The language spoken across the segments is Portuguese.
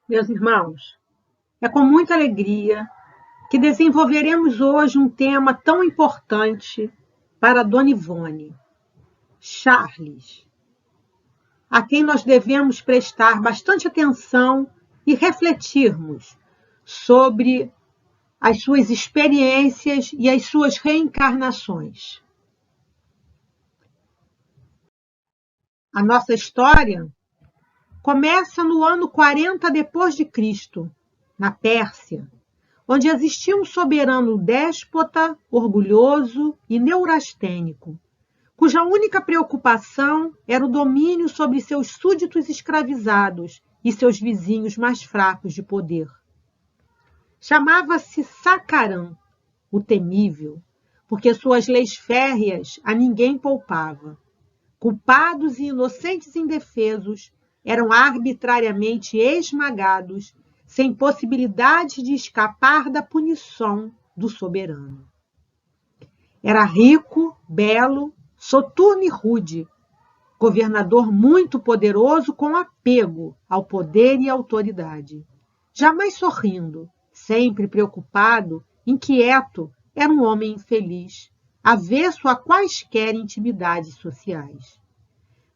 Meus irmãos, é com muita alegria que desenvolveremos hoje um tema tão importante para Dona Ivone, Charles, a quem nós devemos prestar bastante atenção e refletirmos sobre as suas experiências e as suas reencarnações. A nossa história começa no ano 40 depois de Cristo, na Pérsia, onde existia um soberano déspota, orgulhoso e neurastênico, cuja única preocupação era o domínio sobre seus súditos escravizados e seus vizinhos mais fracos de poder. Chamava-se Sacaran, o temível, porque suas leis férreas a ninguém poupava. Culpados e inocentes indefesos eram arbitrariamente esmagados, sem possibilidade de escapar da punição do soberano. Era rico, belo, soturno e rude, governador muito poderoso com apego ao poder e autoridade. Jamais sorrindo, sempre preocupado, inquieto, era um homem infeliz, avesso a quaisquer intimidades sociais.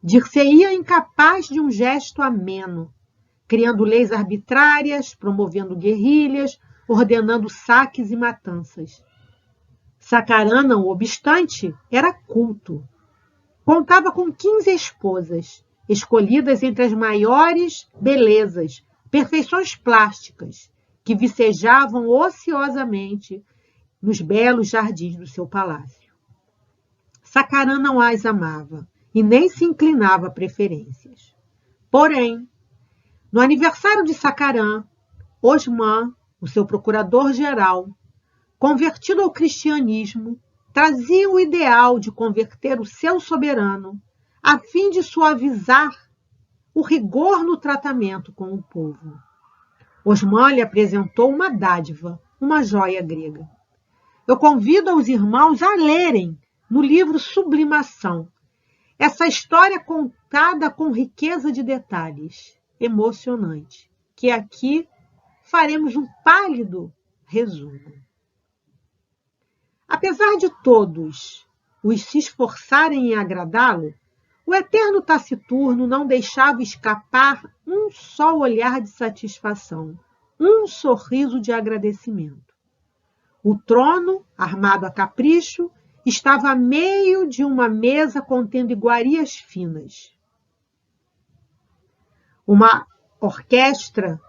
Dir-se-ia incapaz de um gesto ameno, criando leis arbitrárias, promovendo guerrilhas, ordenando saques e matanças. Sacaran, não obstante, era culto. Contava com 15 esposas, escolhidas entre as maiores belezas, perfeições plásticas, que vicejavam ociosamente nos belos jardins do seu palácio. Sacaran não as amava e nem se inclinava a preferências. Porém, no aniversário de Sacaran, Osman, o seu procurador-geral, convertido ao cristianismo, trazia o ideal de converter o seu soberano, a fim de suavizar o rigor no tratamento com o povo. Osman lhe apresentou uma dádiva, uma joia grega. Eu convido os irmãos a lerem no livro Sublimação essa história contada com riqueza de detalhes, emocionante, que aqui faremos um pálido resumo. Apesar de todos os se esforçarem em agradá-lo, o eterno taciturno não deixava escapar um só olhar de satisfação, um sorriso de agradecimento. O trono, armado a capricho, estava a meio de uma mesa contendo iguarias finas. Uma orquestra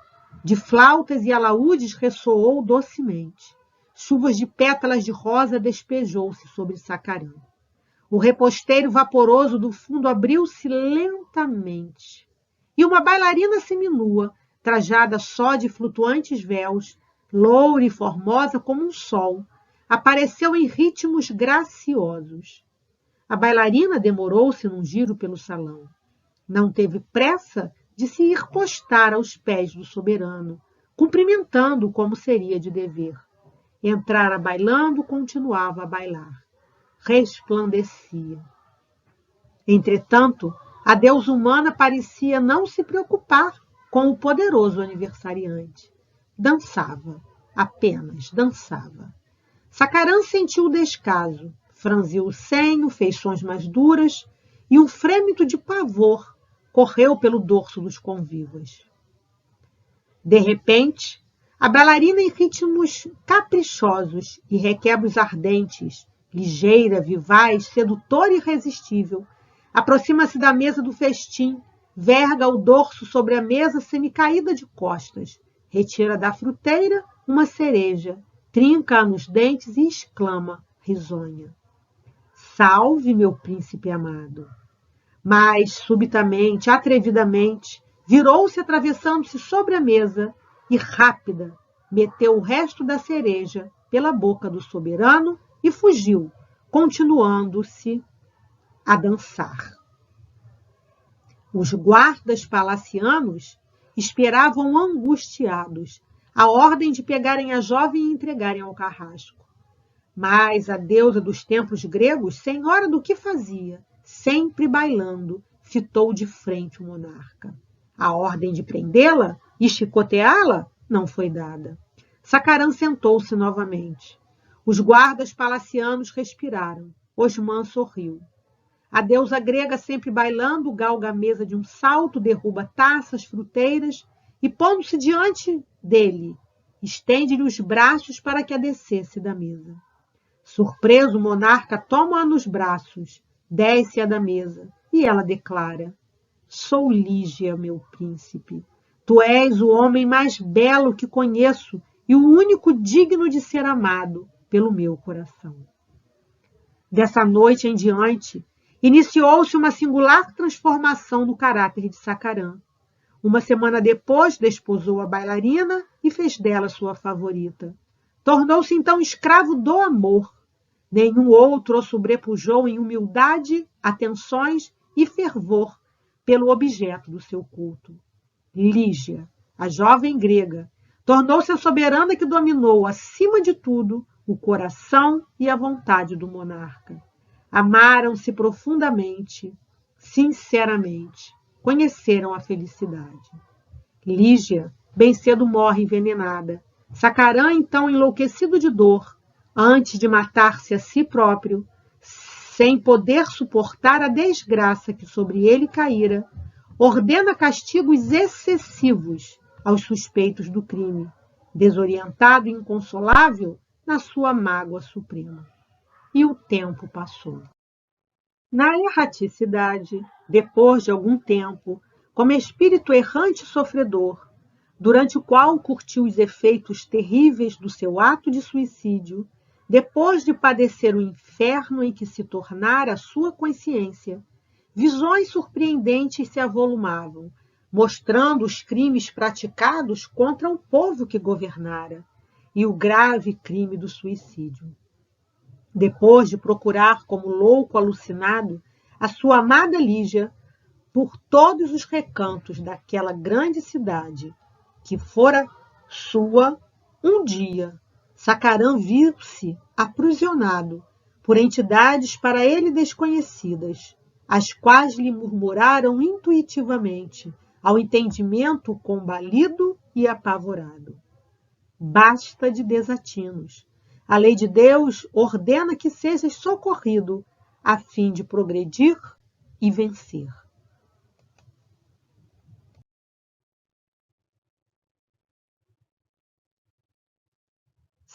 de flautas e alaúdes ressoou docemente. Chuvas de pétalas de rosa despejou-se sobre Sacaran. O reposteiro vaporoso do fundo abriu-se lentamente. E uma bailarina seminua, trajada só de flutuantes véus, loura e formosa como um sol, apareceu em ritmos graciosos. A bailarina demorou-se num giro pelo salão. Não teve pressa de se ir postar aos pés do soberano, cumprimentando-o como seria de dever. Entrara bailando, continuava a bailar. Resplandecia. Entretanto, a deusa humana parecia não se preocupar com o poderoso aniversariante. Dançava, apenas dançava. Sacaran sentiu o descaso, franziu o senho, feições mais duras, e um frêmito de pavor correu pelo dorso dos convivas. De repente, a bailarina em ritmos caprichosos e requebros ardentes, ligeira, vivaz, sedutora e irresistível, aproxima-se da mesa do festim, verga o dorso sobre a mesa semicaída de costas, retira da fruteira uma cereja, trinca-a nos dentes e exclama, risonha: "Salve, meu príncipe amado!" Mas, subitamente, atrevidamente, virou-se atravessando-se sobre a mesa e, rápida, meteu o resto da cereja pela boca do soberano e fugiu, continuando-se a dançar. Os guardas palacianos esperavam angustiados a ordem de pegarem a jovem e entregarem ao carrasco. Mas a deusa dos templos gregos, senhora do que fazia, sempre bailando, fitou de frente o monarca. A ordem de prendê-la e chicoteá-la não foi dada. Sacarã sentou-se novamente. Os guardas palacianos respiraram. Osmã sorriu. A deusa grega, sempre bailando, galga a mesa de um salto, derruba taças, fruteiras e, pondo-se diante dele, estende-lhe os braços para que a descesse da mesa. Surpreso, o monarca toma-a nos braços, desce-a da mesa e ela declara: Sou Lígia, meu príncipe. Tu és o homem mais belo que conheço e o único digno de ser amado pelo meu coração. Dessa noite em diante, iniciou-se uma singular transformação no caráter de Sacarã. Uma semana depois, desposou a bailarina e fez dela sua favorita. Tornou-se então escravo do amor. Nenhum outro o sobrepujou em humildade, atenções e fervor pelo objeto do seu culto. Lígia, a jovem grega, tornou-se a soberana que dominou, acima de tudo, o coração e a vontade do monarca. Amaram-se profundamente, sinceramente, conheceram a felicidade. Lígia, bem cedo morre envenenada. Sacarã, então, enlouquecido de dor, antes de matar-se a si próprio, sem poder suportar a desgraça que sobre ele caíra, ordena castigos excessivos aos suspeitos do crime, desorientado e inconsolável na sua mágoa suprema. E o tempo passou. Na erraticidade, depois de algum tempo, como espírito errante e sofredor, durante o qual curtiu os efeitos terríveis do seu ato de suicídio, depois de padecer o inferno em que se tornara a sua consciência, visões surpreendentes se avolumavam, mostrando os crimes praticados contra o povo que governara e o grave crime do suicídio. Depois de procurar como louco alucinado a sua amada Lígia por todos os recantos daquela grande cidade que fora sua, um dia Sacarã viu-se aprisionado por entidades para ele desconhecidas, as quais lhe murmuraram intuitivamente, ao entendimento combalido e apavorado: Basta de desatinos. A lei de Deus ordena que sejas socorrido, a fim de progredir e vencer.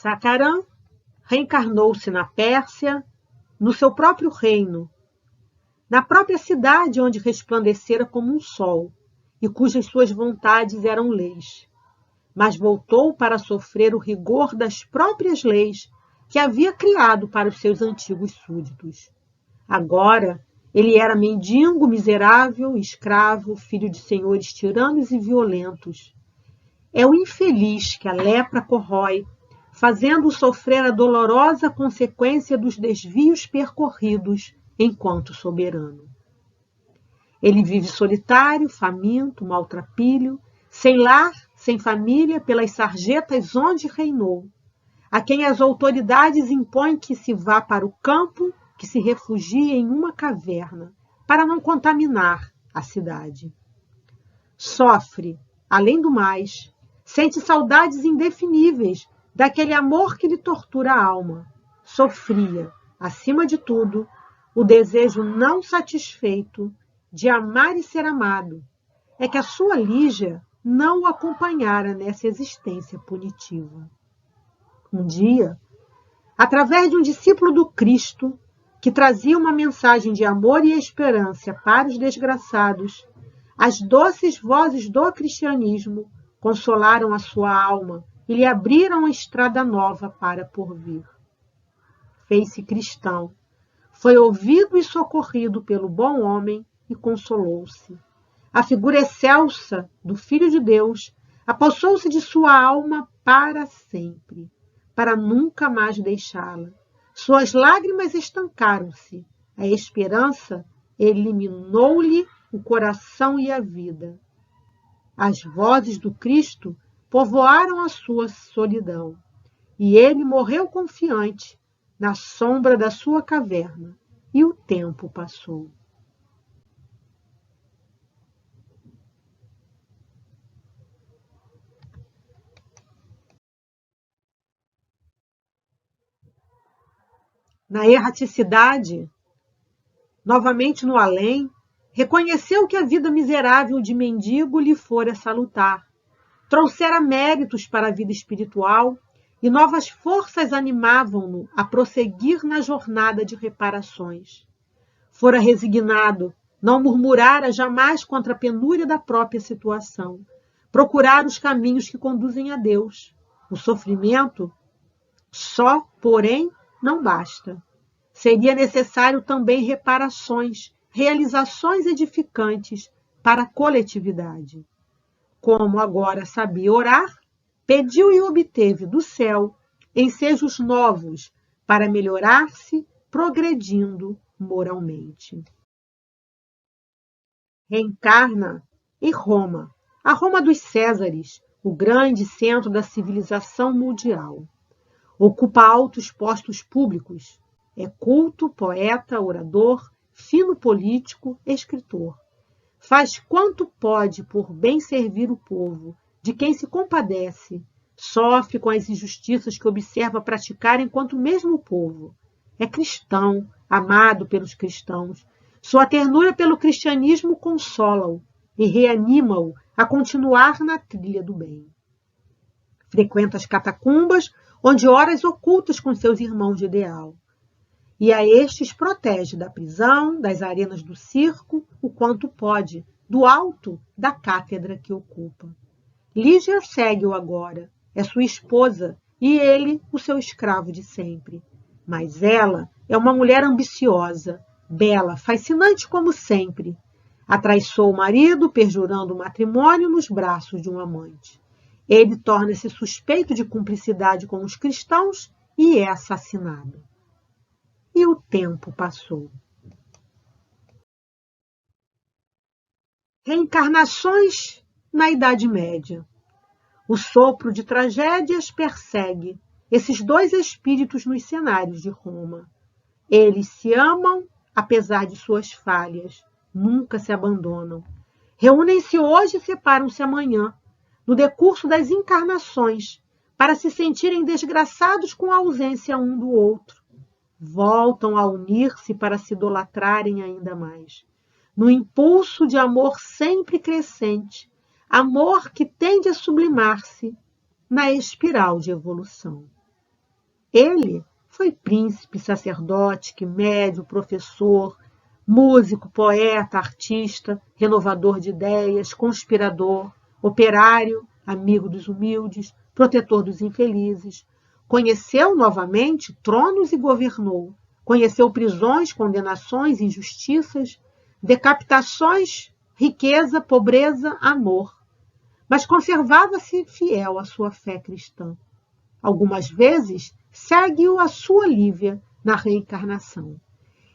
Sacarã reencarnou-se na Pérsia, no seu próprio reino, na própria cidade onde resplandecera como um sol, e cujas suas vontades eram leis. Mas voltou para sofrer o rigor das próprias leis que havia criado para os seus antigos súditos. Agora, ele era mendigo, miserável, escravo, filho de senhores tiranos e violentos. É o infeliz que a lepra corrói, fazendo-o sofrer a dolorosa consequência dos desvios percorridos enquanto soberano. Ele vive solitário, faminto, maltrapilho, sem lar, sem família, pelas sarjetas onde reinou, a quem as autoridades impõem que se vá para o campo, que se refugie em uma caverna, para não contaminar a cidade. Sofre, além do mais, sente saudades indefiníveis daquele amor que lhe tortura a alma. Sofria, acima de tudo, o desejo não satisfeito de amar e ser amado. É que a sua Lígia não o acompanhara nessa existência punitiva. Um dia, através de um discípulo do Cristo, que trazia uma mensagem de amor e esperança para os desgraçados, as doces vozes do cristianismo consolaram a sua alma e lhe abriram a estrada nova para porvir. Fez-se cristão, foi ouvido e socorrido pelo bom homem e consolou-se. A figura excelsa do Filho de Deus apossou-se de sua alma para sempre, para nunca mais deixá-la. Suas lágrimas estancaram-se, a esperança eliminou-lhe o coração e a vida. As vozes do Cristo povoaram a sua solidão, e ele morreu confiante na sombra da sua caverna, e o tempo passou. na erraticidade, novamente no além, reconheceu que a vida miserável de mendigo lhe fora salutar, trouxera méritos para a vida espiritual e novas forças animavam-no a prosseguir na jornada de reparações. Fora resignado, não murmurara jamais contra a penúria da própria situação, procurar os caminhos que conduzem a Deus. O sofrimento só, porém, não basta. Seria necessário também reparações, realizações edificantes para a coletividade. Como agora sabia orar, pediu e obteve do céu ensejos novos para melhorar-se, progredindo moralmente. Reencarna em Roma, a Roma dos Césares, o grande centro da civilização mundial. Ocupa altos postos públicos. É culto, poeta, orador, fino político, escritor. Faz quanto pode por bem servir o povo, de quem se compadece. Sofre com as injustiças que observa praticar enquanto mesmo o povo. É cristão, amado pelos cristãos. Sua ternura pelo cristianismo consola-o e reanima-o a continuar na trilha do bem. Frequenta as catacumbas, onde ora as ocultas com seus irmãos de ideal. E a estes protege da prisão, das arenas do circo, o quanto pode, do alto da cátedra que ocupa. Lígia segue-o agora, é sua esposa, e ele o seu escravo de sempre. Mas ela é uma mulher ambiciosa, bela, fascinante como sempre. Atraiçoou o marido, perjurando o matrimônio nos braços de um amante. Ele torna-se suspeito de cumplicidade com os cristãos e é assassinado. E o tempo passou. Reencarnações na Idade Média. O sopro de tragédias persegue esses dois espíritos nos cenários de Roma. Eles se amam, apesar de suas falhas, nunca se abandonam. Reúnem-se hoje e separam-se amanhã, no decurso das encarnações, para se sentirem desgraçados com a ausência um do outro. Voltam a unir-se para se idolatrarem ainda mais. No impulso de amor sempre crescente, amor que tende a sublimar-se na espiral de evolução. Ele foi príncipe, sacerdote, médium, professor, músico, poeta, artista, renovador de ideias, conspirador, operário, amigo dos humildes, protetor dos infelizes. Conheceu novamente tronos e governou. Conheceu prisões, condenações, injustiças, decapitações, riqueza, pobreza, amor. Mas conservava-se fiel à sua fé cristã. Algumas vezes segue-o a sua Lívia na reencarnação.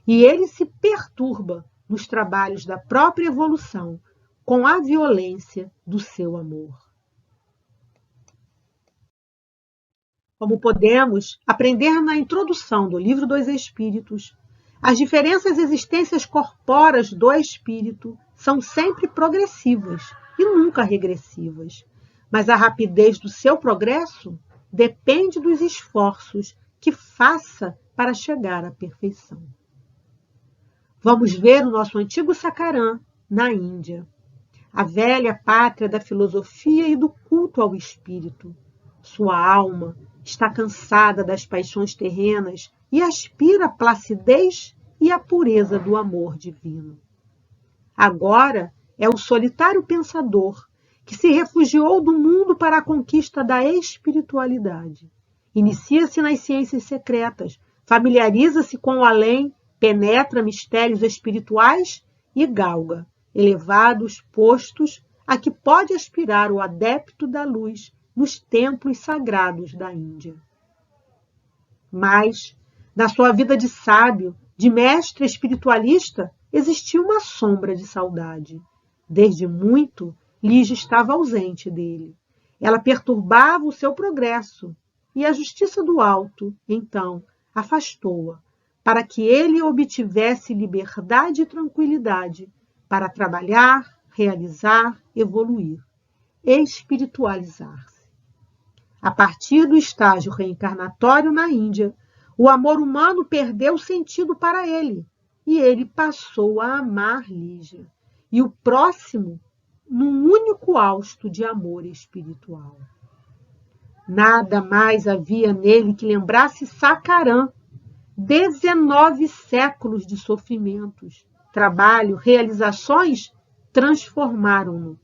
E ele se perturba nos trabalhos da própria evolução com a violência do seu amor. Como podemos aprender na introdução do Livro dos Espíritos, as diferentes existências corpóreas do espírito são sempre progressivas e nunca regressivas, mas a rapidez do seu progresso depende dos esforços que faça para chegar à perfeição. Vamos ver o nosso antigo Sakarã na Índia, a velha pátria da filosofia e do culto ao espírito. Sua alma está cansada das paixões terrenas e aspira a placidez e a pureza do amor divino. Agora é o solitário pensador que se refugiou do mundo para a conquista da espiritualidade. Inicia-se nas ciências secretas, familiariza-se com o além, penetra mistérios espirituais e galga elevados postos a que pode aspirar o adepto da luz nos templos sagrados da Índia. Mas, na sua vida de sábio, de mestre espiritualista, existia uma sombra de saudade. Desde muito, Lígia estava ausente dele. Ela perturbava o seu progresso, e a justiça do alto, então, afastou-a, para que ele obtivesse liberdade e tranquilidade para trabalhar, realizar, evoluir, espiritualizar-se. A partir do estágio reencarnatório na Índia, O amor humano perdeu sentido para ele, e ele passou a amar Lígia e o próximo num único hausto de amor espiritual. Nada mais havia nele que lembrasse Sacarã. 19 séculos de sofrimentos, trabalho, realizações transformaram-no.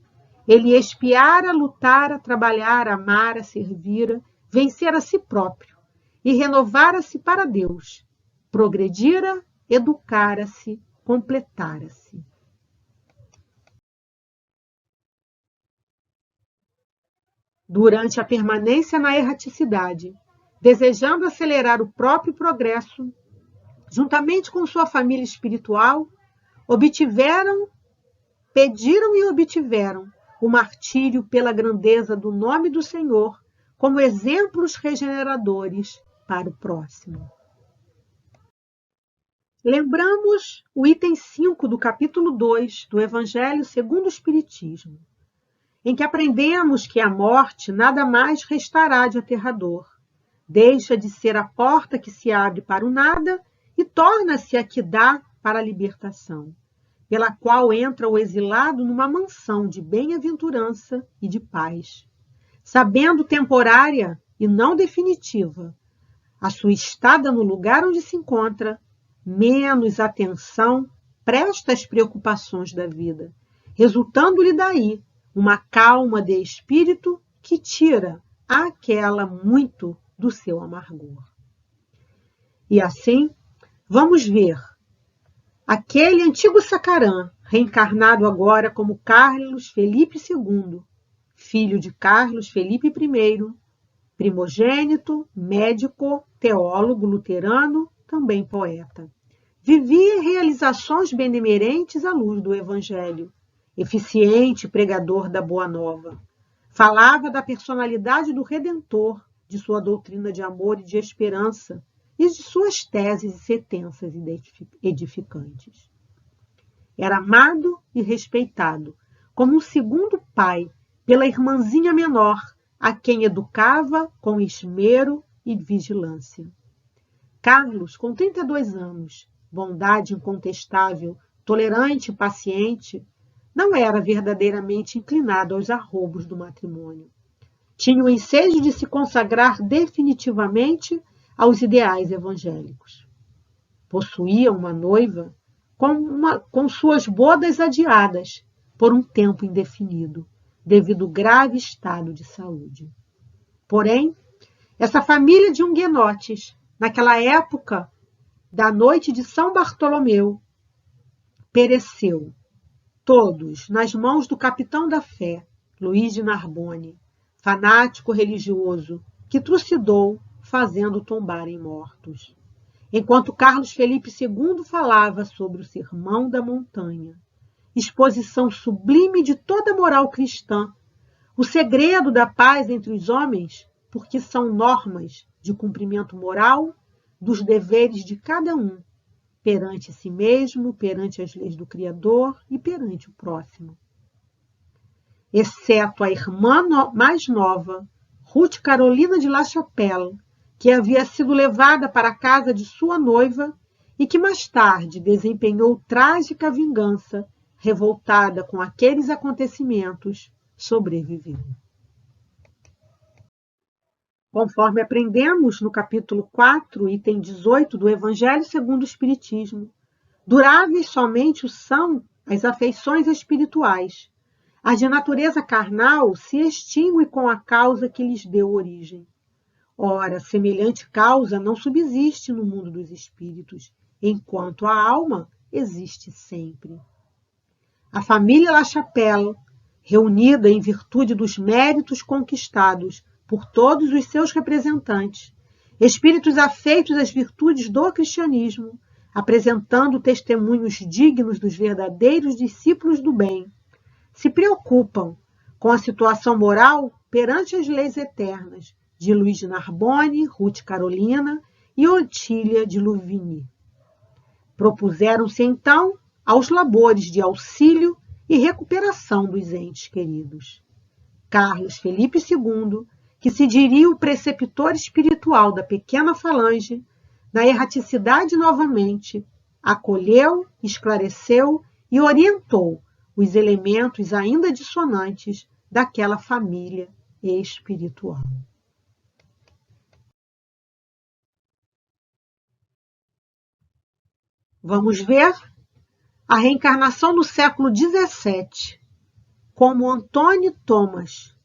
Ele expiara, lutara, trabalhara, amara, servira, vencera a si próprio e renovara-se para Deus. Progredira, educara-se, completara-se. Durante a permanência na erraticidade, desejando acelerar o próprio progresso, juntamente com sua família espiritual, pediram e obtiveram o martírio pela grandeza do nome do Senhor, como exemplos regeneradores para o próximo. Lembramos o item 5 do capítulo 2 do Evangelho segundo o Espiritismo, em que aprendemos que a morte nada mais restará de aterrador. Deixa de ser a porta que se abre para o nada e torna-se a que dá para a libertação, pela qual entra o exilado numa mansão de bem-aventurança e de paz, sabendo temporária e não definitiva a sua estada no lugar onde se encontra, menos atenção presta às preocupações da vida, resultando-lhe daí uma calma de espírito que tira àquela muito do seu amargor. E assim, vamos ver aquele antigo Sacarã, reencarnado agora como Carlos Felipe II, filho de Carlos Felipe I, primogênito, médico, teólogo luterano, também poeta. Vivia realizações benemerentes à luz do Evangelho, eficiente pregador da Boa Nova. Falava da personalidade do Redentor, de sua doutrina de amor e de esperança, e de suas teses e sentenças edificantes. Era amado e respeitado, como um segundo pai, pela irmãzinha menor, a quem educava com esmero e vigilância. Carlos, com 32 anos, bondade incontestável, tolerante e paciente, não era verdadeiramente inclinado aos arroubos do matrimônio. Tinha o ensejo de se consagrar definitivamente aos ideais evangélicos. Possuía uma noiva com suas bodas adiadas por um tempo indefinido, devido ao grave estado de saúde. Porém, essa família de huguenotes, naquela época da noite de São Bartolomeu, pereceu, todos nas mãos do capitão da fé, Luís de Narbonne, fanático religioso, que trucidou, fazendo tombarem mortos. Enquanto Carlos Felipe II falava sobre o Sermão da Montanha, exposição sublime de toda a moral cristã, o segredo da paz entre os homens, porque são normas de cumprimento moral dos deveres de cada um, perante si mesmo, perante as leis do Criador e perante o próximo. Exceto a irmã mais nova, Ruth Carolina de La Chapelle, que havia sido levada para a casa de sua noiva e que mais tarde desempenhou trágica vingança, revoltada com aqueles acontecimentos, sobreviveu. Conforme aprendemos no capítulo 4, item 18 do Evangelho segundo o Espiritismo, duráveis somente são as afeições espirituais. As de natureza carnal se extinguem com a causa que lhes deu origem. Ora, semelhante causa não subsiste no mundo dos espíritos, enquanto a alma existe sempre. A família La Chapelle, reunida em virtude dos méritos conquistados por todos os seus representantes, espíritos afeitos às virtudes do cristianismo, apresentando testemunhos dignos dos verdadeiros discípulos do bem, se preocupam com a situação moral perante as leis eternas de Luís de Narbonne, Ruth Carolina e Otília de Louvigny. Propuseram-se, então, aos labores de auxílio e recuperação dos entes queridos. Carlos Felipe II, que se diria o preceptor espiritual da pequena falange, Na erraticidade novamente, acolheu, esclareceu e orientou os elementos ainda dissonantes daquela família espiritual. Vamos ver a reencarnação no século XVII, como Antônio Thomas,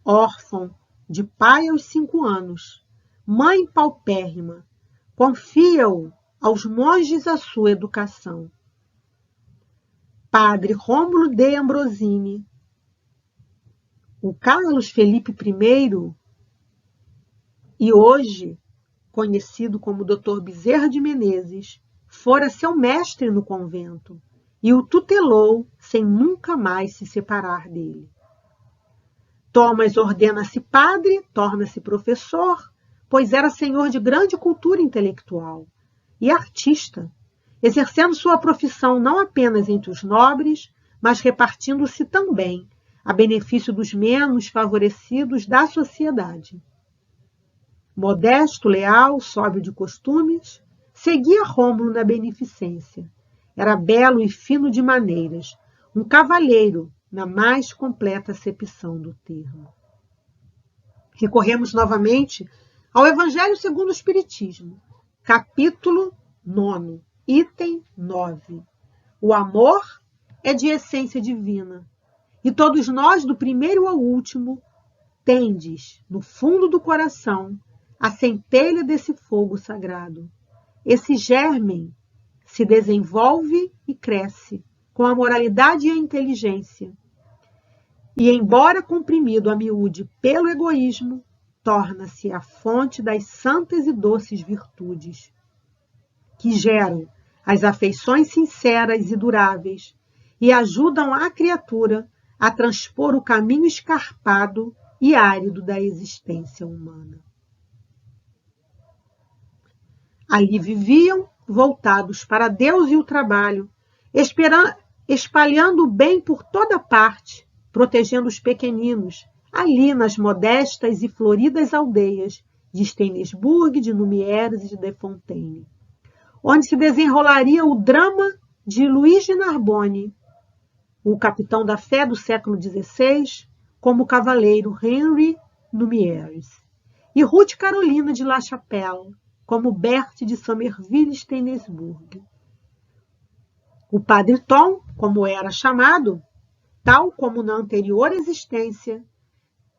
órfão de pai aos 5 anos, mãe paupérrima, confia-o aos monges a sua educação. Padre Rômulo de Ambrosini, o Carlos Felipe I, e hoje conhecido como Dr. Bezerra de Menezes, fora seu mestre no convento e o tutelou sem nunca mais se separar dele. Thomas ordena-se padre, torna-se professor, pois era senhor de grande cultura intelectual e artista, exercendo sua profissão não apenas entre os nobres, mas repartindo-se também a benefício dos menos favorecidos da sociedade. Modesto, leal, sóbrio de costumes, seguia Rômulo na beneficência. Era belo e fino de maneiras, um cavalheiro na mais completa acepção do termo. Recorremos novamente ao Evangelho segundo o Espiritismo, capítulo 9, item 9. O amor é de essência divina, e todos nós, do primeiro ao último, tendes, no fundo do coração, a centelha desse fogo sagrado. Esse germen se desenvolve e cresce com a moralidade e a inteligência. E, embora comprimido a miúde pelo egoísmo, torna-se a fonte das santas e doces virtudes, que geram as afeições sinceras e duráveis e ajudam a criatura a transpor o caminho escarpado e árido da existência humana. Ali viviam, voltados para Deus e o trabalho, espalhando o bem por toda parte, protegendo os pequeninos, ali nas modestas e floridas aldeias de Steynsburg, de Numieres e de De Fontaine, onde se desenrolaria o drama de Luís de Narbonne, o capitão da fé do século XVI, como o cavaleiro Henri Numieres, e Ruth Carolina de La Chapelle, como Berthe de Somerville-Steynsburg. O Padre Tom, como era chamado, tal como na anterior existência,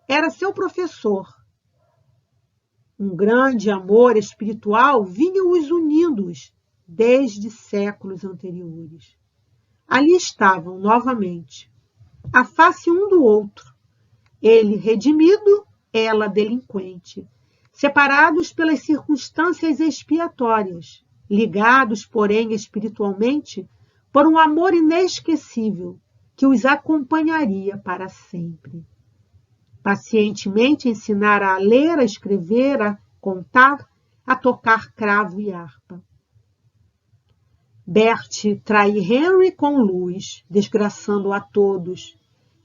era seu professor. Um grande amor espiritual vinha os unindo desde séculos anteriores. Ali estavam novamente, a face um do outro, ele redimido, ela delinquente, separados pelas circunstâncias expiatórias, ligados, porém, espiritualmente, por um amor inesquecível que os acompanharia para sempre. Pacientemente ensinara a ler, a escrever, a contar, a tocar cravo e harpa. Berthe trai Henry com Luz, desgraçando a todos.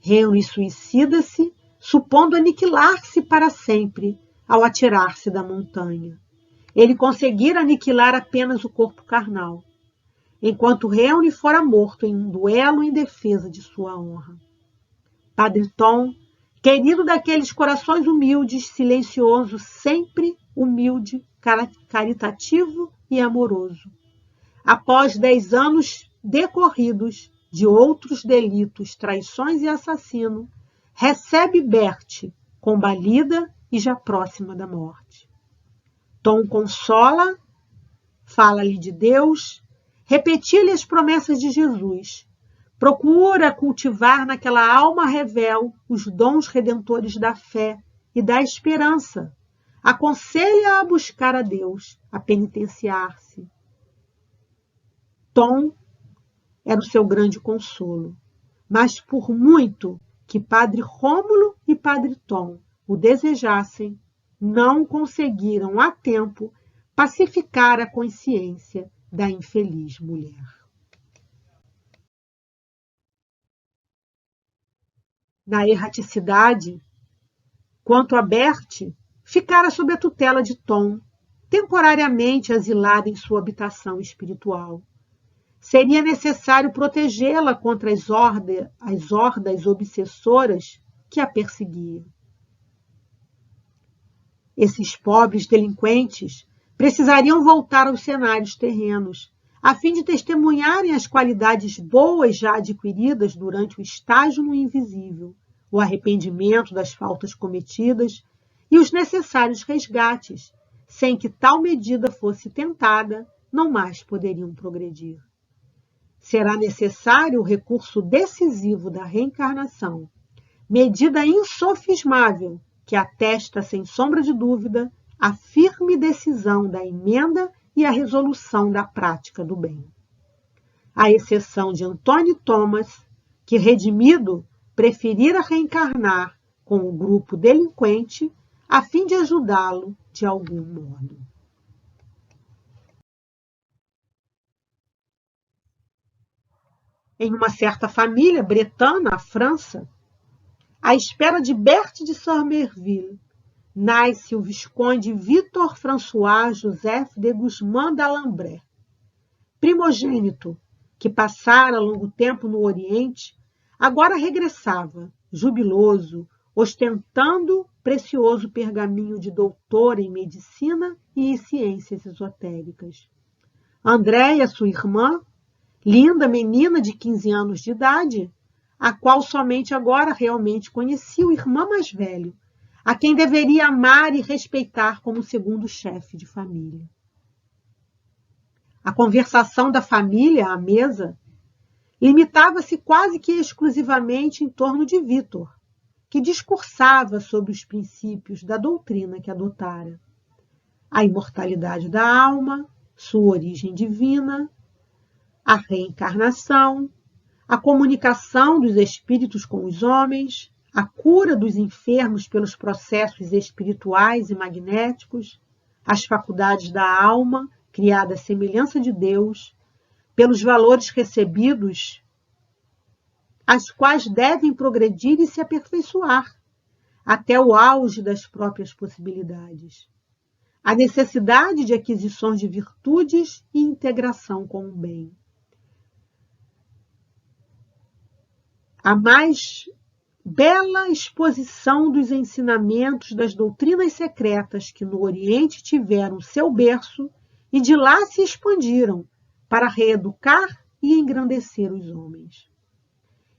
Henry suicida-se, supondo aniquilar-se para sempre, ao atirar-se da montanha. Ele conseguira aniquilar apenas o corpo carnal, enquanto Henry fora morto em um duelo em defesa de sua honra. Padre Tom, querido daqueles corações humildes, silencioso, sempre humilde, caritativo e amoroso. Após 10 anos decorridos de outros delitos, traições e assassino, recebe Berthe, combalida e já próxima da morte. Tom consola, fala-lhe de Deus, repetia-lhe as promessas de Jesus, procura cultivar naquela alma revel os dons redentores da fé e da esperança, aconselha a buscar a Deus, a penitenciar-se. Tom era o seu grande consolo, mas por muito que Padre Rômulo e Padre Tom o desejassem, não conseguiram a tempo pacificar a consciência da infeliz mulher. Na erraticidade, quanto a Berthe, ficara sob a tutela de Tom, temporariamente asilada em sua habitação espiritual. Seria necessário protegê-la contra as hordas obsessoras que a perseguiam. Esses pobres delinquentes precisariam voltar aos cenários terrenos, a fim de testemunharem as qualidades boas já adquiridas durante o estágio no invisível, o arrependimento das faltas cometidas e os necessários resgates. Sem que tal medida fosse tentada, não mais poderiam progredir. Será necessário o recurso decisivo da reencarnação, medida insofismável que atesta, sem sombra de dúvida, a firme decisão da emenda e a resolução da prática do bem. À exceção de Antônio Thomas, que, redimido, preferira reencarnar com o grupo delinquente a fim de ajudá-lo de algum modo. Em uma certa família bretã, na França, à espera de Berthe de Somerville, nasce o Visconde Victor François Joseph de Guzmán d'Alembert. Primogênito, que passara longo tempo no Oriente, agora regressava, jubiloso, ostentando precioso pergaminho de doutor em medicina e em ciências esotéricas. Andréia, sua irmã, linda menina de 15 anos de idade, a qual somente agora realmente conhecia o irmão mais velho, a quem deveria amar e respeitar como segundo chefe de família. A conversação da família à mesa limitava-se quase que exclusivamente em torno de Victor, que discursava sobre os princípios da doutrina que adotara: a imortalidade da alma, sua origem divina, a reencarnação, a comunicação dos espíritos com os homens, a cura dos enfermos pelos processos espirituais e magnéticos, as faculdades da alma, criada à semelhança de Deus, pelos valores recebidos, as quais devem progredir e se aperfeiçoar, até o auge das próprias possibilidades. A necessidade de aquisições de virtudes e integração com o bem. A mais bela exposição dos ensinamentos das doutrinas secretas que no Oriente tiveram seu berço e de lá se expandiram para reeducar e engrandecer os homens.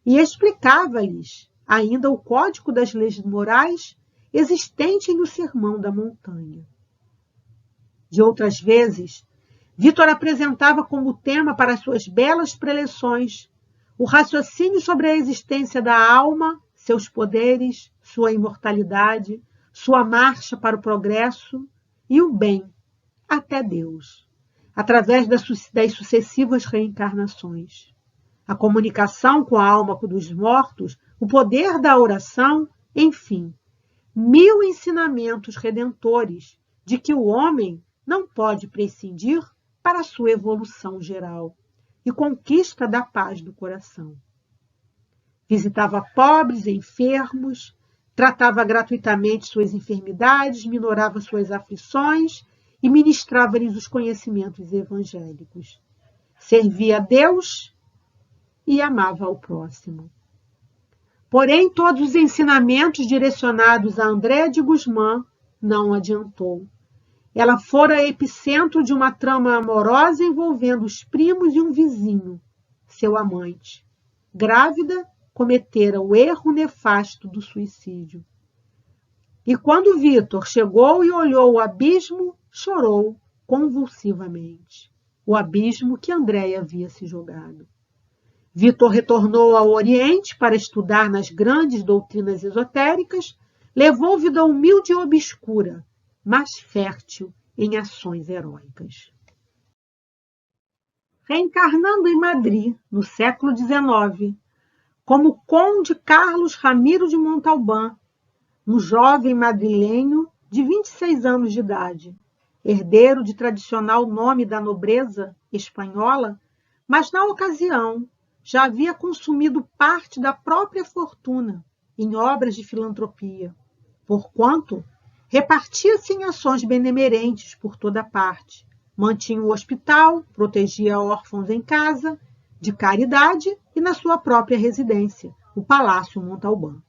E explicava-lhes ainda o código das leis morais existente no Sermão da Montanha. De outras vezes, Victor apresentava como tema para suas belas preleções o raciocínio sobre a existência da alma, seus poderes, sua imortalidade, sua marcha para o progresso e o bem, até Deus, através das sucessivas reencarnações. A comunicação com a alma dos mortos, o poder da oração, enfim, 1000 ensinamentos redentores de que o homem não pode prescindir para a sua evolução geral e conquista da paz do coração. Visitava pobres e enfermos, tratava gratuitamente suas enfermidades, minorava suas aflições e ministrava-lhes os conhecimentos evangélicos. Servia a Deus e amava ao próximo. Porém, todos os ensinamentos direcionados a André de Guzmán não adiantou. Ela fora epicentro de uma trama amorosa envolvendo os primos e um vizinho, seu amante. Grávida, cometera o erro nefasto do suicídio. E quando Victor chegou e olhou o abismo, chorou convulsivamente. O abismo que Andréia havia se jogado. Victor retornou ao Oriente para estudar nas grandes doutrinas esotéricas, levou vida humilde e obscura, mas fértil em ações heróicas. Reencarnando em Madrid, no século XIX, como Conde Carlos Ramiro de Montalbán, um jovem madrilenho de 26 anos de idade, herdeiro de tradicional nome da nobreza espanhola, mas na ocasião já havia consumido parte da própria fortuna em obras de filantropia, porquanto Repartia-se em ações benemerentes por toda parte. Mantinha o hospital, protegia órfãos em casa, de caridade e na sua própria residência, o Palácio Montalbán.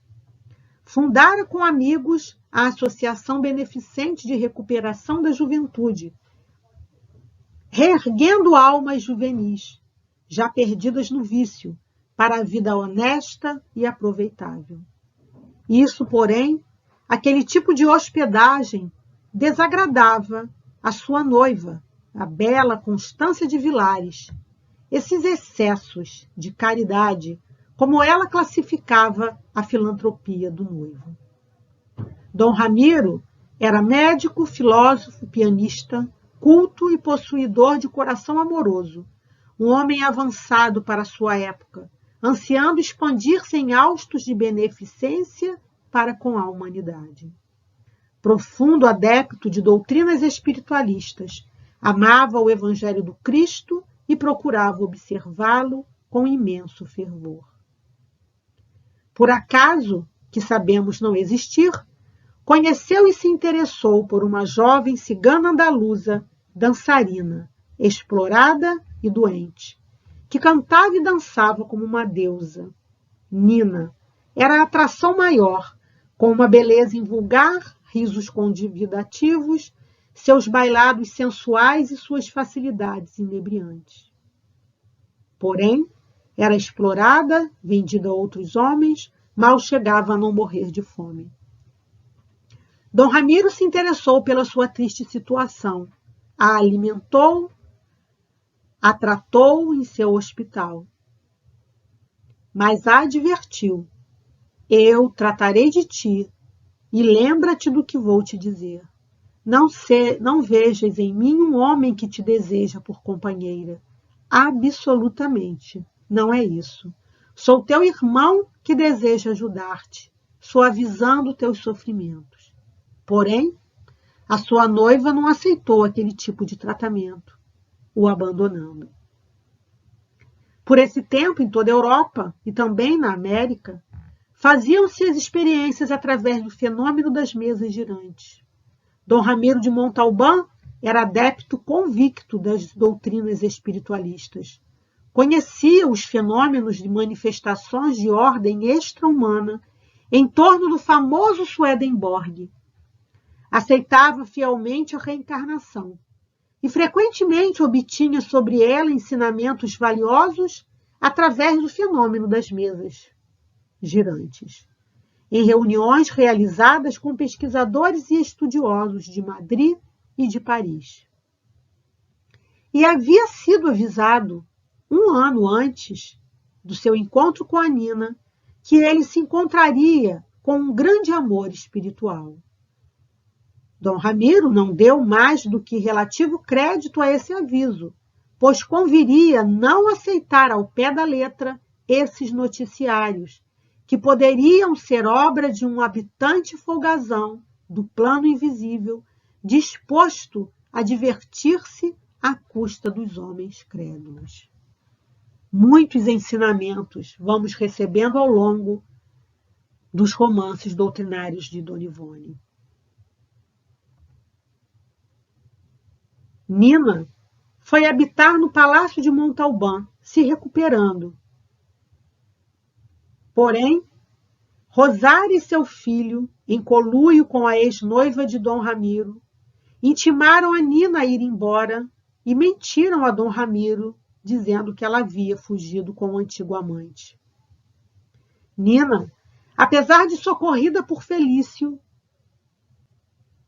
Fundara com amigos a Associação Beneficente de Recuperação da Juventude, reerguendo almas juvenis, já perdidas no vício, para a vida honesta e aproveitável. Isso, porém, aquele tipo de hospedagem desagradava a sua noiva, a bela Constância de Vilares. Esses excessos de caridade, como ela classificava a filantropia do noivo. Dom Ramiro era médico, filósofo, pianista, culto e possuidor de coração amoroso, um homem avançado para sua época, ansiando expandir-se em haustos de beneficência para com a humanidade. Profundo adepto de doutrinas espiritualistas, amava o Evangelho do Cristo e procurava observá-lo com imenso fervor. Por acaso, que sabemos não existir, conheceu e se interessou por uma jovem cigana andaluza, dançarina, explorada e doente, que cantava e dançava como uma deusa. Nina era a atração maior, com uma beleza invulgar, risos convidativos, seus bailados sensuais e suas facilidades inebriantes. Porém, era explorada, vendida a outros homens, mal chegava a não morrer de fome. Dom Ramiro se interessou pela sua triste situação, a alimentou, a tratou em seu hospital. Mas a advertiu: eu tratarei de ti, e lembra-te do que vou te dizer. Não vejas em mim um homem que te deseja por companheira. Absolutamente, não é isso. Sou teu irmão que deseja ajudar-te, suavizando teus sofrimentos. Porém, a sua noiva não aceitou aquele tipo de tratamento, o abandonando. Por esse tempo, em toda a Europa e também na América, faziam-se as experiências através do fenômeno das mesas girantes. Dom Ramiro de Montalbán era adepto convicto das doutrinas espiritualistas. Conhecia os fenômenos de manifestações de ordem extra-humana em torno do famoso Swedenborg. Aceitava fielmente a reencarnação e frequentemente obtinha sobre ela ensinamentos valiosos através do fenômeno das mesas girantes, em reuniões realizadas com pesquisadores e estudiosos de Madrid e de Paris. E havia sido avisado, um ano antes do seu encontro com a Nina, que ele se encontraria com um grande amor espiritual. Dom Ramiro não deu mais do que relativo crédito a esse aviso, pois conviria não aceitar ao pé da letra esses noticiários, que poderiam ser obra de um habitante folgazão do plano invisível, disposto a divertir-se à custa dos homens crédulos. Muitos ensinamentos vamos recebendo ao longo dos romances doutrinários de Dona Ivone. Nina foi habitar no Palácio de Montalbán, se recuperando. Porém, Rosário e seu filho, em conluio com a ex-noiva de Dom Ramiro, intimaram a Nina a ir embora e mentiram a Dom Ramiro, dizendo que ela havia fugido com o antigo amante. Nina, apesar de socorrida por Felício,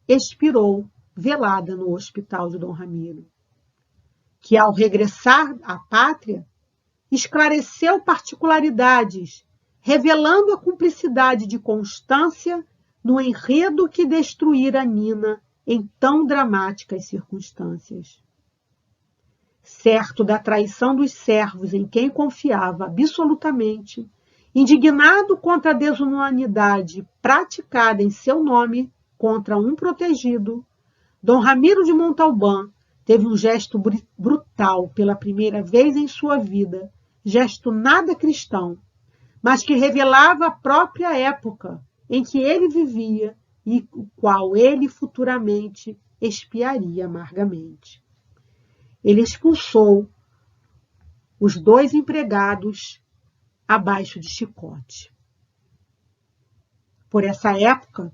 expirou velada no hospital de Dom Ramiro, que, ao regressar à pátria, esclareceu particularidades, revelando a cumplicidade de Constância no enredo que destruíra Nina em tão dramáticas circunstâncias. Certo da traição dos servos em quem confiava absolutamente, indignado contra a desumanidade praticada em seu nome contra um protegido, Dom Ramiro de Montalbán teve um gesto brutal pela primeira vez em sua vida, gesto nada cristão, mas que revelava a própria época em que ele vivia e o qual ele futuramente expiaria amargamente. Ele expulsou os 2 empregados abaixo de chicote. Por essa época,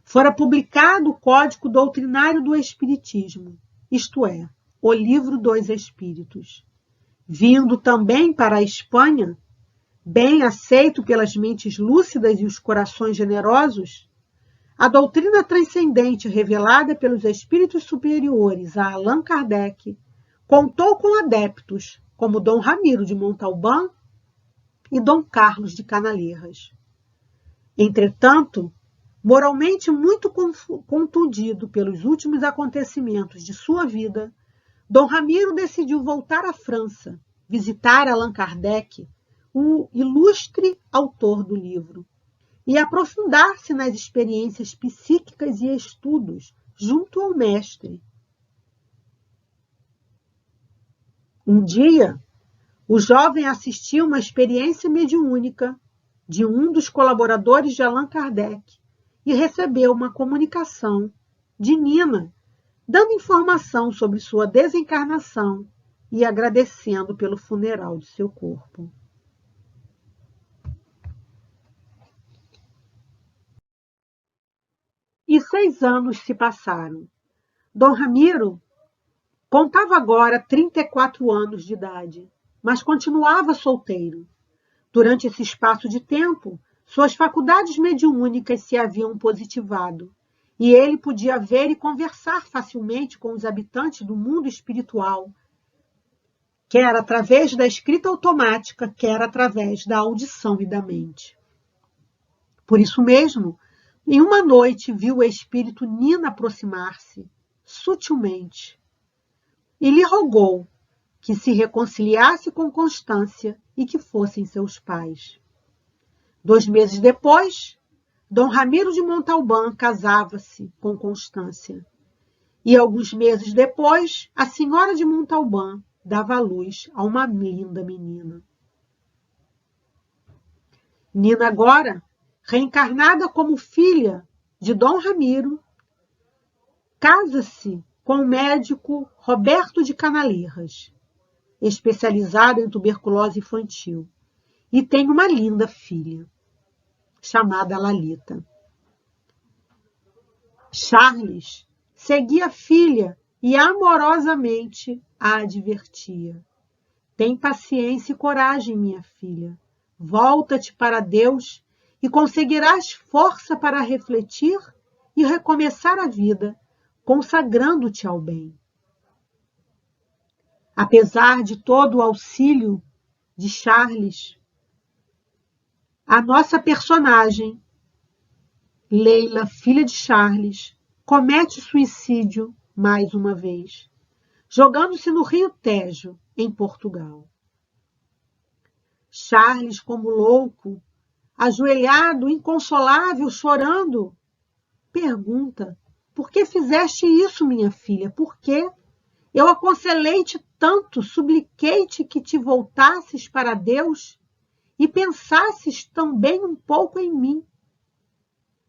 fora publicado o Código Doutrinário do Espiritismo, isto é, o Livro dos Espíritos. Vindo também para a Espanha, bem aceito pelas mentes lúcidas e os corações generosos, a doutrina transcendente revelada pelos espíritos superiores a Allan Kardec contou com adeptos como Dom Ramiro de Montalbán e Dom Carlos de Canalejas. Entretanto, moralmente muito contundido pelos últimos acontecimentos de sua vida, Dom Ramiro decidiu voltar à França, visitar Allan Kardec, o ilustre autor do livro, e aprofundar-se nas experiências psíquicas e estudos junto ao mestre. Um dia, o jovem assistiu uma experiência mediúnica de um dos colaboradores de Allan Kardec e recebeu uma comunicação de Nina, dando informação sobre sua desencarnação e agradecendo pelo funeral de seu corpo. E 6 anos se passaram. Dom Ramiro contava agora 34 anos de idade, mas continuava solteiro. Durante esse espaço de tempo, suas faculdades mediúnicas se haviam positivado, e ele podia ver e conversar facilmente com os habitantes do mundo espiritual, quer através da escrita automática, quer através da audição e da mente. Por isso mesmo, em uma noite viu o espírito Nina aproximar-se, sutilmente, e lhe rogou que se reconciliasse com Constância e que fossem seus pais. 2 meses depois, Dom Ramiro de Montalbán casava-se com Constância. E alguns meses depois, a senhora de Montalbán dava à luz a uma linda menina. Nina agora, reencarnada como filha de Dom Ramiro, casa-se com o médico Roberto de Canalejas, especializado em tuberculose infantil, e tem uma linda filha, chamada Lalita. Charles seguia a filha e amorosamente a advertia. Tem paciência e coragem, minha filha. Volta-te para Deus e conseguirás força para refletir e recomeçar a vida, consagrando-te ao bem. Apesar de todo o auxílio de Charles, a nossa personagem, Leila, filha de Charles, comete suicídio mais uma vez, jogando-se no Rio Tejo, em Portugal. Charles, como louco, ajoelhado, inconsolável, chorando, pergunta: por que fizeste isso, minha filha? Por quê? Eu aconselhei-te tanto, supliquei-te que te voltasses para Deus e pensasses também um pouco em mim.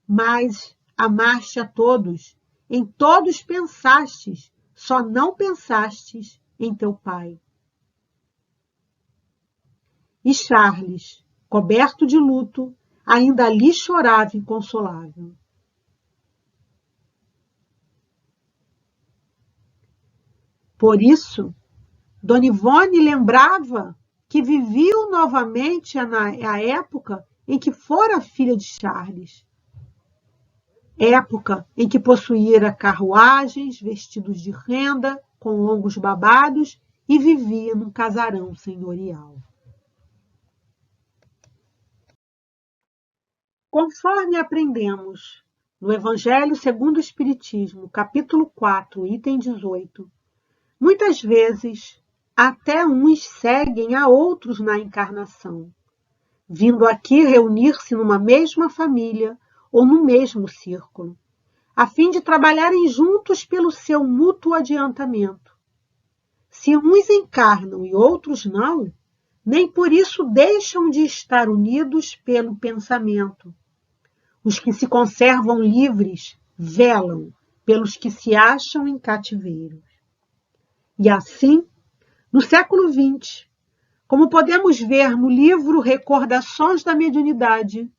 Mas amaste a todos, em todos pensastes, só não pensastes em teu pai. E Charles, coberto de luto, ainda ali chorava inconsolável. Por isso, Dona Ivone lembrava que viviam novamente a época em que fora filha de Charles. Época em que possuíra carruagens, vestidos de renda, com longos babados, e vivia num casarão senhorial. Conforme aprendemos no Evangelho segundo o Espiritismo, capítulo 4, item 18, muitas vezes até uns seguem a outros na encarnação, vindo aqui reunir-se numa mesma família ou no mesmo círculo, a fim de trabalharem juntos pelo seu mútuo adiantamento. Se uns encarnam e outros não, nem por isso deixam de estar unidos pelo pensamento. Os que se conservam livres velam pelos que se acham em cativeiro. E assim, no século XX, como podemos ver no livro Recordações da Mediunidade,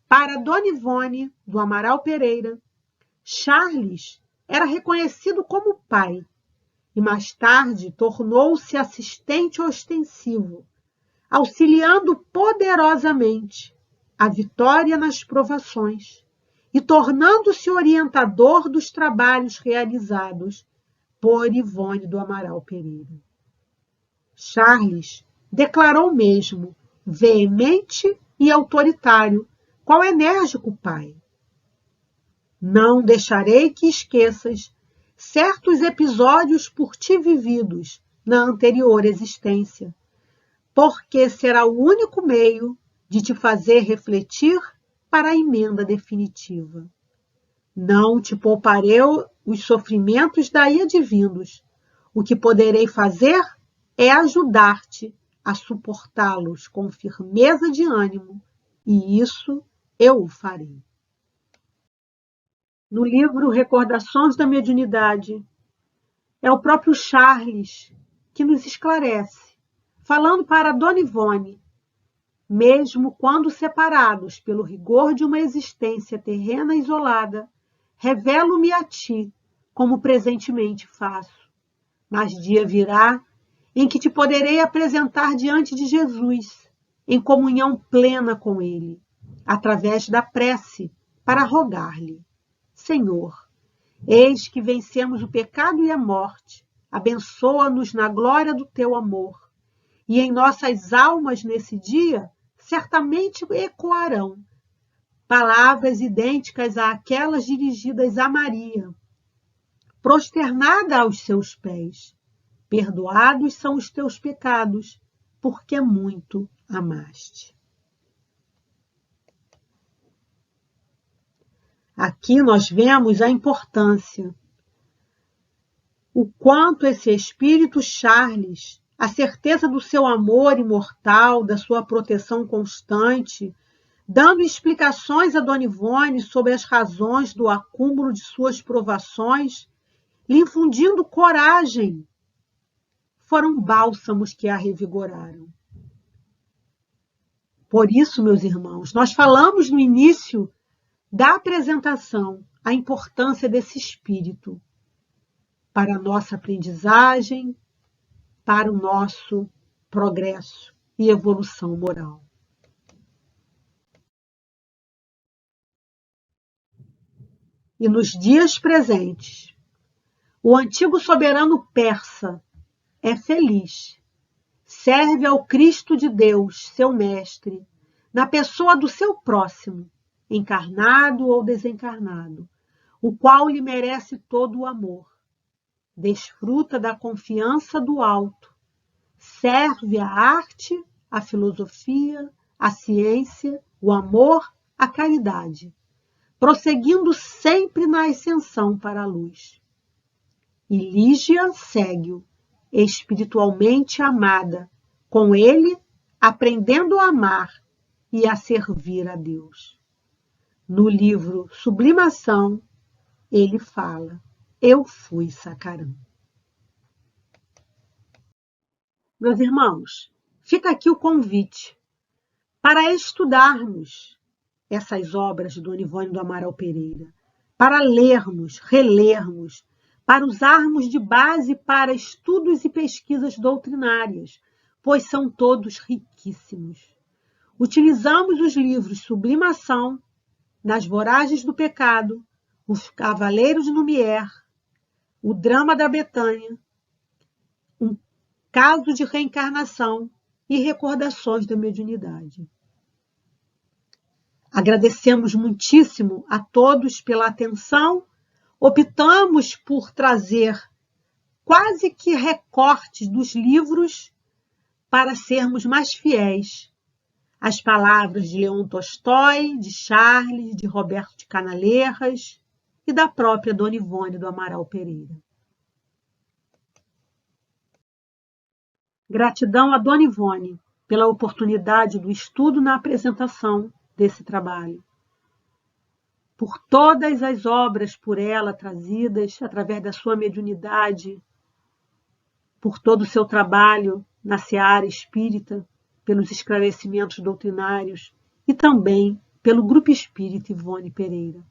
para Dona Ivone, do Amaral Pereira, Charles era reconhecido como pai e mais tarde tornou-se assistente ostensivo, auxiliando poderosamente a Vitória nas provações e tornando-se orientador dos trabalhos realizados por Ivone do Amaral Pereira. Charles declarou mesmo, veemente e autoritário, qual enérgico pai. Não deixarei que esqueças certos episódios por ti vividos na anterior existência, porque será o único meio de te fazer refletir para a emenda definitiva. Não te pouparei os sofrimentos daí advindos. O que poderei fazer é ajudar-te a suportá-los com firmeza de ânimo, e isso eu o farei. No livro Recordações da Mediunidade, é o próprio Charles que nos esclarece, falando para Dona Ivone, mesmo quando separados pelo rigor de uma existência terrena isolada, revelo-me a ti, como presentemente faço. Mas dia virá em que te poderei apresentar diante de Jesus, em comunhão plena com ele, através da prece, para rogar-lhe: Senhor, eis que vencemos o pecado e a morte, abençoa-nos na glória do teu amor, e em nossas almas nesse dia certamente ecoarão palavras idênticas àquelas dirigidas a Maria, prosternada aos seus pés. Perdoados são os teus pecados, porque muito amaste. Aqui nós vemos a importância, o quanto esse espírito Charles, a certeza do seu amor imortal, da sua proteção constante, dando explicações a Dona Ivone sobre as razões do acúmulo de suas provações, lhe infundindo coragem, foram bálsamos que a revigoraram. Por isso, meus irmãos, nós falamos no início da apresentação a importância desse espírito para a nossa aprendizagem, para o nosso progresso e evolução moral. E nos dias presentes, o antigo soberano persa é feliz, serve ao Cristo de Deus, seu mestre, na pessoa do seu próximo, encarnado ou desencarnado, o qual lhe merece todo o amor. Desfruta da confiança do alto, serve a arte, a filosofia, a ciência, o amor, a caridade, prosseguindo sempre na ascensão para a luz. E Lígia segue-o, espiritualmente amada, com ele aprendendo a amar e a servir a Deus. No livro Sublimação, ele fala: eu fui Sacarã. Meus irmãos, fica aqui o convite para estudarmos essas obras de Dona Ivone do Amaral Pereira, para lermos, relermos, para usarmos de base para estudos e pesquisas doutrinárias, pois são todos riquíssimos. Utilizamos os livros Sublimação, Nas Voragens do Pecado, Os Cavaleiros de Lumière, O Drama da Betânia, Um Caso de Reencarnação e Recordações da Mediunidade. Agradecemos muitíssimo a todos pela atenção. Optamos por trazer quase que recortes dos livros para sermos mais fiéis às palavras de Leon Tolstói, de Charles, de Roberto de Canaleiras e da própria Dona Ivone do Amaral Pereira. Gratidão a Dona Ivone pela oportunidade do estudo na apresentação desse trabalho. por todas as obras por ela trazidas através da sua mediunidade, por todo o seu trabalho na seara espírita, pelos esclarecimentos doutrinários e também pelo Grupo Espírita Ivone Pereira.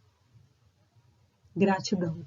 Gratidão.